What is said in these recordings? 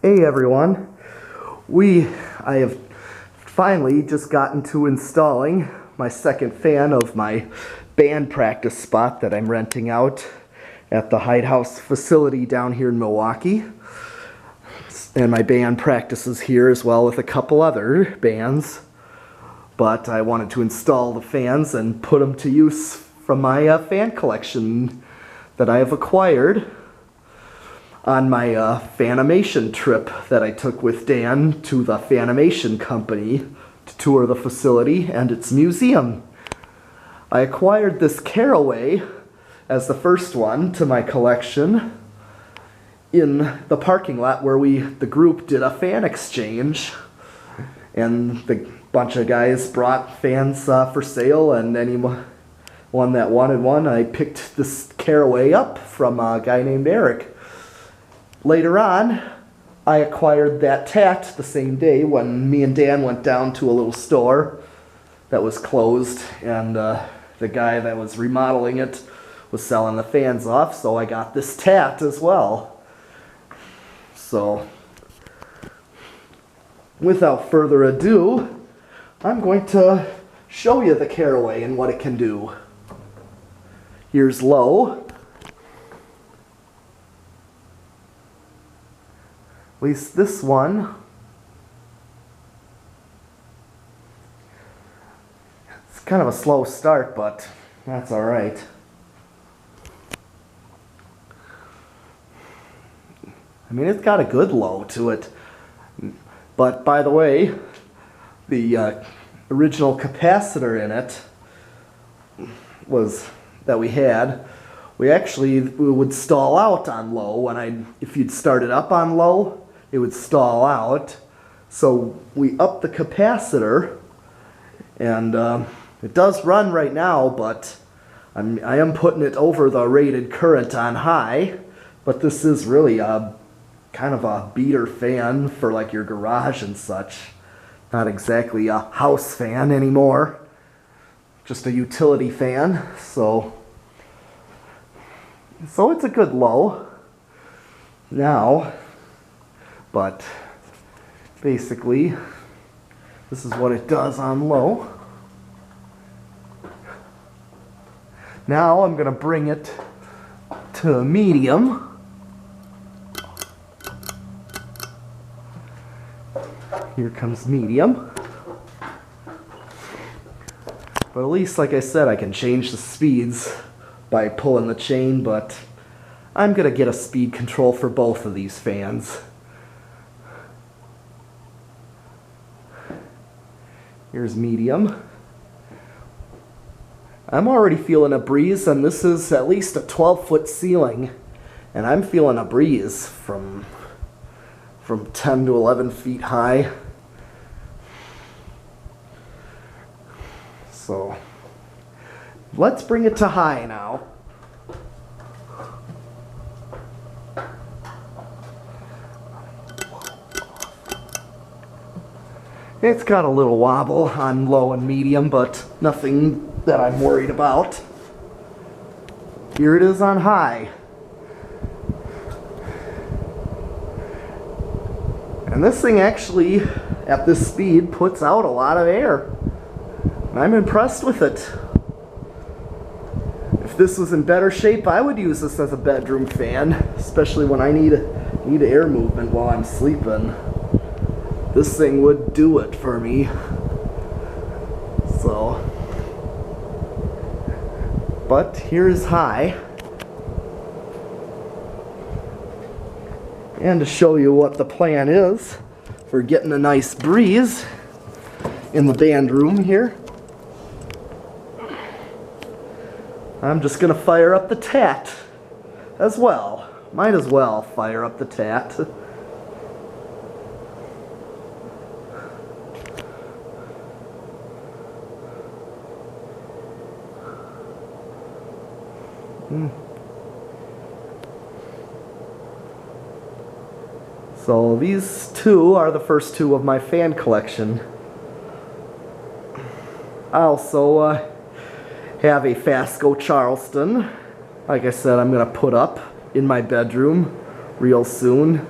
Hey everyone, I have finally just gotten to installing my second fan of my band practice spot that I'm renting out at the Hyde House facility down here in Milwaukee. And my band practices here as well with a couple other bands. But I wanted to install the fans and put them to use from my fan collection that I have acquired on my Fanimation trip that I took with Dan to the Fanimation company to tour the facility and its museum. I acquired this Carroway as the first one to my collection in the parking lot where the group did a fan exchange, and the bunch of guys brought fans for sale, and anyone that wanted one, I picked this Carroway up from a guy named Eric. Later on, I acquired that tat the same day when me and Dan went down to a little store that was closed, and the guy that was remodeling it was selling the fans off, so I got this tat as well. So, without further ado, I'm going to show you the Carroway and what it can do. Here's low. At least this one. It's kind of a slow start, but that's all right. I mean, it's got a good low to it. But by the way, the original capacitor in it we would stall out on low. If you'd start it up on low, it would stall out. So we upped the capacitor, and it does run right now, but I am putting it over the rated current on high. But this is really kind of a beater fan for like your garage and such. Not exactly a house fan anymore, just a utility fan. So it's a good low now, but basically this is what it does on low. Now I'm going to bring it to medium. Here comes medium. But at least, like I said, I can change the speeds by pulling the chain, but I'm going to get a speed control for both of these fans. Here's medium. I'm already feeling a breeze, and this is at least a 12-foot ceiling, and I'm feeling a breeze from 10 to 11 feet high. So let's bring it to high now. It's got a little wobble on low and medium, but nothing that I'm worried about. Here it is on high. And this thing actually, at this speed, puts out a lot of air. I'm impressed with it. If this was in better shape, I would use this as a bedroom fan, especially when I need air movement while I'm sleeping. This thing would do it for me. So, but here's high. And to show you what the plan is for getting a nice breeze in the band room here, I'm just going to fire up the tat as well. Might as well fire up the tat. So these two are the first two of my fan collection. I also have a Fasco Charleston. Like I said, I'm going to put up in my bedroom real soon.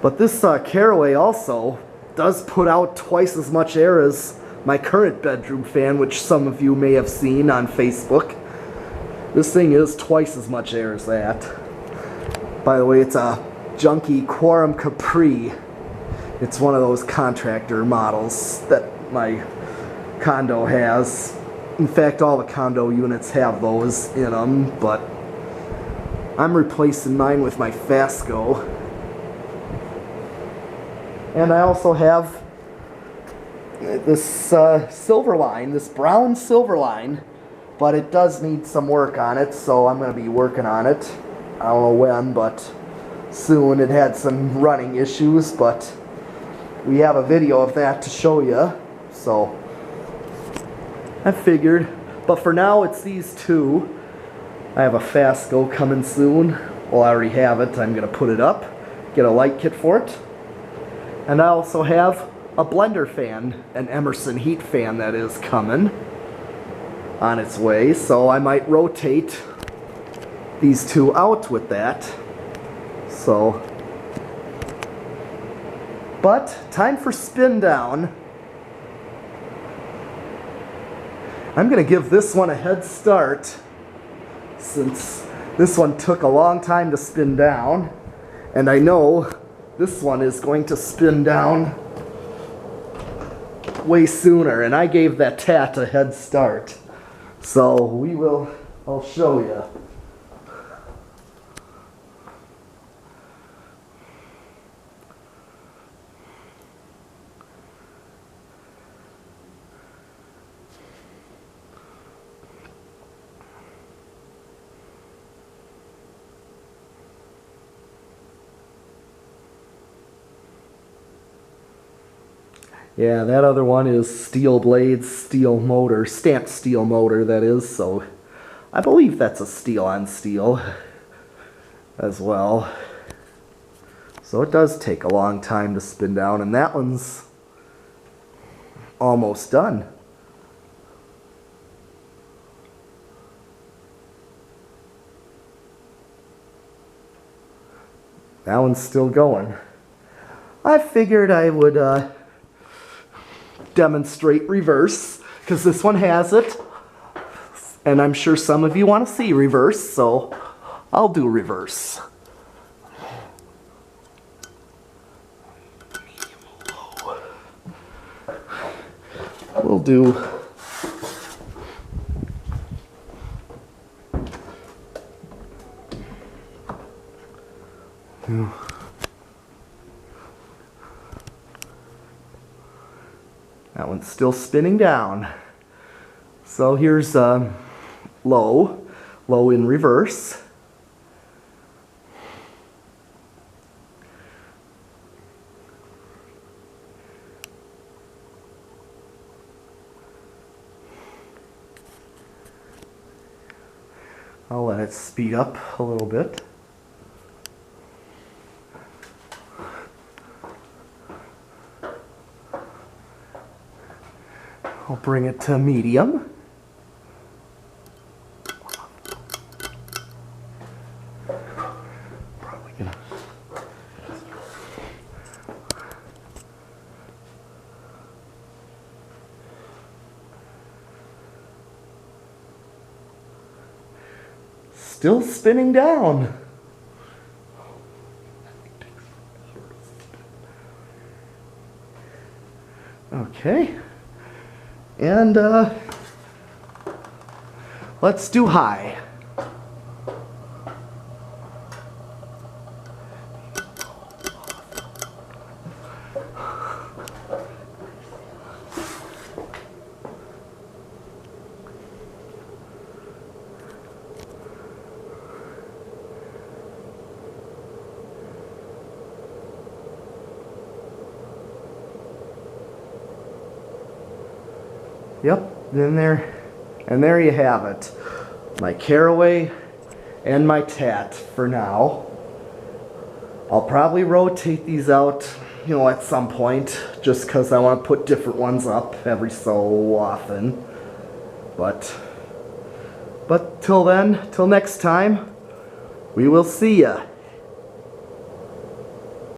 But this Carroway also does put out twice as much air as my current bedroom fan, which some of you may have seen on Facebook. This thing is twice as much air as that. By the way, it's a junky Quorum Capri. It's one of those contractor models that my condo has. In fact, all the condo units have those in them, but I'm replacing mine with my Fasco. And I also have this Silverline, this brown Silverline, but it does need some work on it, so I'm going to be working on it. I don't know when, but soon. It had some running issues, but we have a video of that to show you, so I figured. But for now, it's these two. I have a Fasco coming soon. Well, I already have it. I'm going to put it up, get a light kit for it. And I also have a blender fan, an Emerson heat fan that is coming on its way, so I might rotate these two out with that. So, but time for spin down. I'm gonna give this one a head start since this one took a long time to spin down, and I know this one is going to spin down way sooner, and I gave that tat a head start. So I'll show you. Yeah, that other one is steel blades, steel motor, stamped steel motor that is, so I believe that's a steel on steel as well. So it does take a long time to spin down, and that one's almost done. That one's still going. I figured I would demonstrate reverse, because this one has it, and I'm sure some of you want to see reverse, so I'll do reverse. We'll do that one's still spinning down. So here's low in reverse. I'll let it speed up a little bit. I'll bring it to medium. Probably gonna. Still spinning down. Okay. And let's do high. Yep, and there you have it. My Carroway and my Tat for now. I'll probably rotate these out, at some point, just because I want to put different ones up every so often. But till then, till next time, we will see ya.